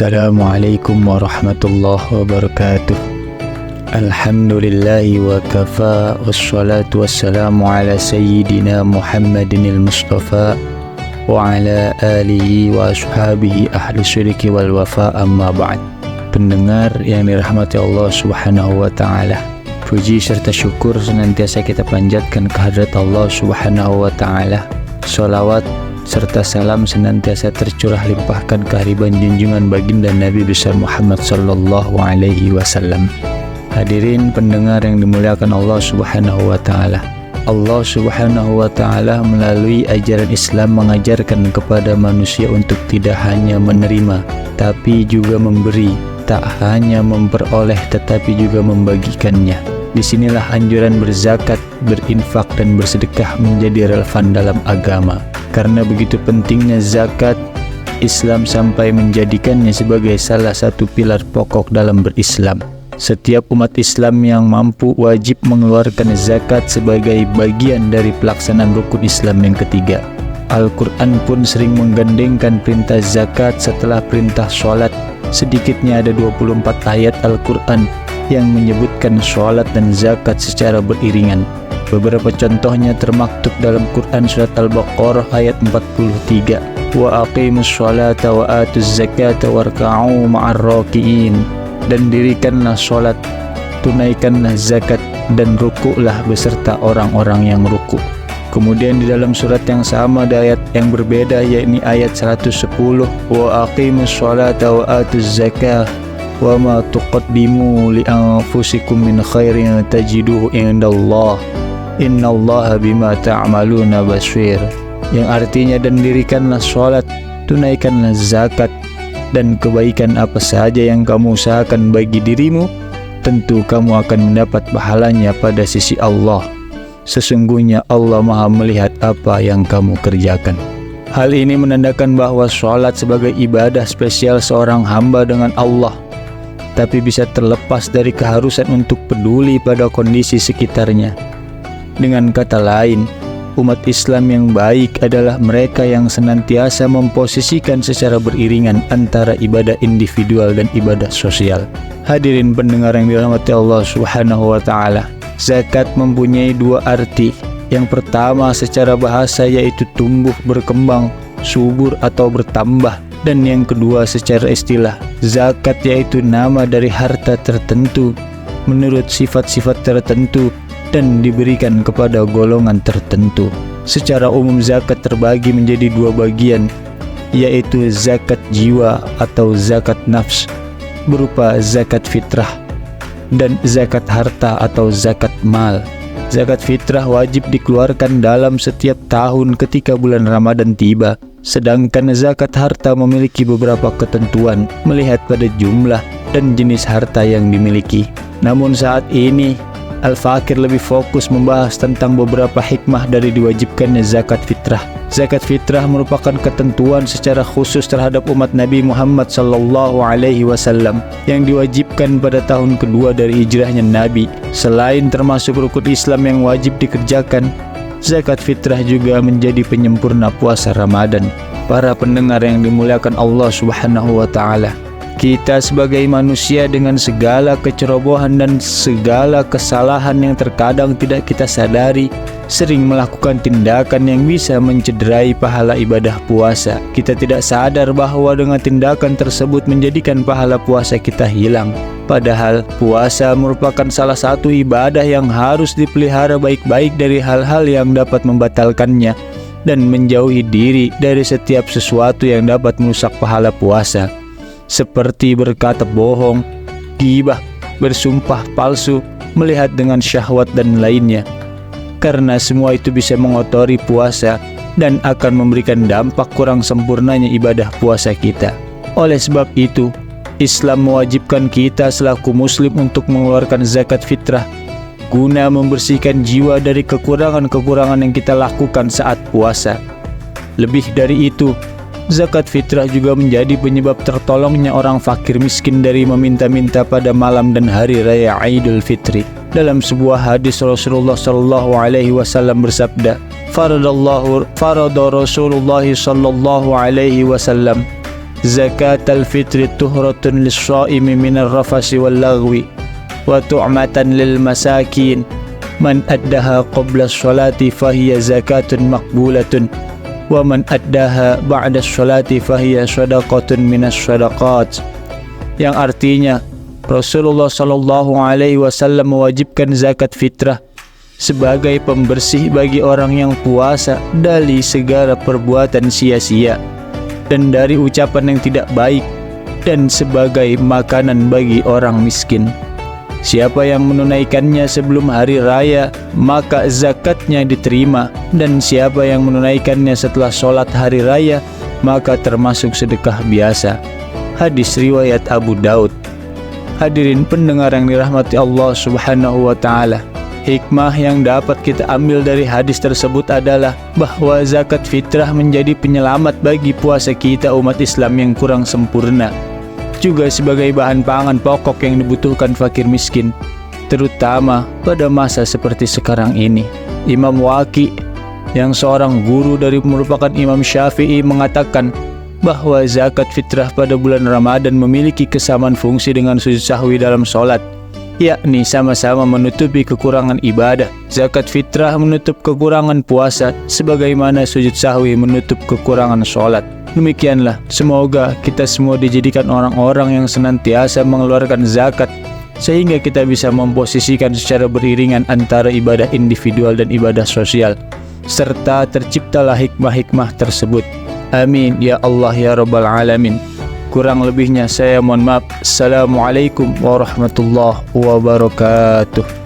Assalamualaikum warahmatullahi wabarakatuh. Alhamdulillahi wa kafa, wassalatu wassalamu ala sayyidina Muhammadin al-Mustafa wa ala alihi wa ashabihi ahli syirki wal wafa, amma ba'd. Pendengar yang dirahmati Allah subhanahu wa ta'ala, puji serta syukur senantiasa kita panjatkan kehadrat Allah subhanahu wa ta'ala. Sholawat serta salam senantiasa tercurah limpahkan kehariban junjungan baginda Nabi besar Muhammad sallallahu alaihi wasallam. Hadirin pendengar yang dimuliakan Allah subhanahu wa ta'ala, Allah subhanahu wa ta'ala melalui ajaran Islam mengajarkan kepada manusia untuk tidak hanya menerima tapi juga memberi, tak hanya memperoleh tetapi juga membagikannya. Disinilah anjuran berzakat, berinfak dan bersedekah menjadi relevan dalam agama. Karena begitu pentingnya zakat, Islam sampai menjadikannya sebagai salah satu pilar pokok dalam berislam. Setiap umat Islam yang mampu wajib mengeluarkan zakat sebagai bagian dari pelaksanaan rukun Islam yang ketiga. Al-Quran pun sering menggandengkan perintah zakat setelah perintah sholat. Sedikitnya ada 24 ayat Al-Quran yang menyebutkan sholat dan zakat secara beriringan. Beberapa contohnya termaktub dalam Quran surat Al-Baqarah ayat 43. Wa aqimus sholata wa atuz zakata warka'u ma'ar raki'in. Dan dirikanlah sholat, tunaikanlah zakat, dan rukuklah beserta orang-orang yang rukuk. Kemudian di dalam surat yang sama ada ayat yang berbeda, yakni ayat 110. Wa aqimus sholata wa atuz zakata wa ma tuqaddimu li anfusikum min khairin tajiduhu indallah innallaha bima ta'maluna basir. Yang artinya, dan dirikanlah sholat, tunaikanlah zakat, dan kebaikan apa saja yang kamu usahakan bagi dirimu, tentu kamu akan mendapat pahalanya pada sisi Allah. Sesungguhnya Allah Maha melihat apa yang kamu kerjakan. Hal ini menandakan bahwa sholat sebagai ibadah spesial seorang hamba dengan Allah, tapi bisa terlepas dari keharusan untuk peduli pada kondisi sekitarnya. Dengan kata lain, umat Islam yang baik adalah mereka yang senantiasa memposisikan secara beriringan antara ibadah individual dan ibadah sosial. Hadirin pendengar yang dirahmati Allah subhanahu wa ta'ala, zakat mempunyai dua arti. Yang pertama secara bahasa yaitu tumbuh, berkembang, subur atau bertambah. Dan yang kedua secara istilah, zakat yaitu nama dari harta tertentu menurut sifat-sifat tertentu dan diberikan kepada golongan tertentu. Secara umum zakat terbagi menjadi dua bagian, yaitu zakat jiwa atau zakat nafs berupa zakat fitrah, dan zakat harta atau zakat mal. Zakat fitrah wajib dikeluarkan dalam setiap tahun ketika bulan Ramadan tiba. Sedangkan zakat harta memiliki beberapa ketentuan melihat pada jumlah dan jenis harta yang dimiliki. Namun saat ini Al-Fakir lebih fokus membahas tentang beberapa hikmah dari diwajibkannya zakat fitrah. Zakat fitrah merupakan ketentuan secara khusus terhadap umat Nabi Muhammad sallallahu alaihi wasallam yang diwajibkan pada tahun kedua dari hijrahnya Nabi. Selain termasuk rukun Islam yang wajib dikerjakan, zakat fitrah juga menjadi penyempurna puasa Ramadan. Para pendengar yang dimuliakan Allah subhanahu wa ta'ala, kita sebagai manusia dengan segala kecerobohan dan segala kesalahan yang terkadang tidak kita sadari, sering melakukan tindakan yang bisa mencederai pahala ibadah puasa. Kita tidak sadar bahwa dengan tindakan tersebut menjadikan pahala puasa kita hilang. Padahal puasa merupakan salah satu ibadah yang harus dipelihara baik-baik dari hal-hal yang dapat membatalkannya dan menjauhi diri dari setiap sesuatu yang dapat merusak pahala puasa, seperti berkata bohong, ghibah, bersumpah palsu, melihat dengan syahwat dan lainnya. Karena semua itu bisa mengotori puasa dan akan memberikan dampak kurang sempurnanya ibadah puasa kita. Oleh sebab itu, Islam mewajibkan kita selaku muslim untuk mengeluarkan zakat fitrah guna membersihkan jiwa dari kekurangan-kekurangan yang kita lakukan saat puasa. Lebih dari itu, zakat fitrah juga menjadi penyebab tertolongnya orang fakir miskin dari meminta-minta pada malam dan hari raya Idul Fitri. Dalam sebuah hadis Rasulullah sallallahu alaihi wasallam bersabda, farada Rasulullah sallallahu alaihi wasallam zakatal fitri tuhratun lis-shaimi minar rafasi wal lagwi wa tu'matan lil masakin man addaha qabla sholati fahiya zakatun maqbulatun wa man addaha ba'da sholati fahiya shadaqatun minas shadaqat, yang artinya Rasulullah Shallallahu Alaihi Wasallam mewajibkan zakat fitrah sebagai pembersih bagi orang yang puasa dari segala perbuatan sia-sia dan dari ucapan yang tidak baik, dan sebagai makanan bagi orang miskin. Siapa yang menunaikannya sebelum hari raya, maka zakatnya diterima, dan siapa yang menunaikannya setelah sholat hari raya, maka termasuk sedekah biasa. Hadis riwayat Abu Daud. Hadirin pendengar yang dirahmati Allah Subhanahu wa Ta'ala, hikmah yang dapat kita ambil dari hadis tersebut adalah bahwa zakat fitrah menjadi penyelamat bagi puasa kita umat Islam yang kurang sempurna, juga sebagai bahan pangan pokok yang dibutuhkan fakir miskin, terutama pada masa seperti sekarang ini. Imam Waqi, yang seorang guru dari merupakan Imam Syafi'i, mengatakan bahwa zakat fitrah pada bulan Ramadan memiliki kesamaan fungsi dengan sujud sahwi dalam sholat, yakni sama-sama menutupi kekurangan ibadah. Zakat fitrah menutup kekurangan puasa sebagaimana sujud sahwi menutup kekurangan sholat. Demikianlah, semoga kita semua dijadikan orang-orang yang senantiasa mengeluarkan zakat, sehingga kita bisa memposisikan secara beriringan antara ibadah individual dan ibadah sosial, serta terciptalah hikmah-hikmah tersebut. Amin ya Allah ya Rabbal Alamin. Kurang lebihnya saya mohon maaf. Assalamualaikum warahmatullahi wabarakatuh.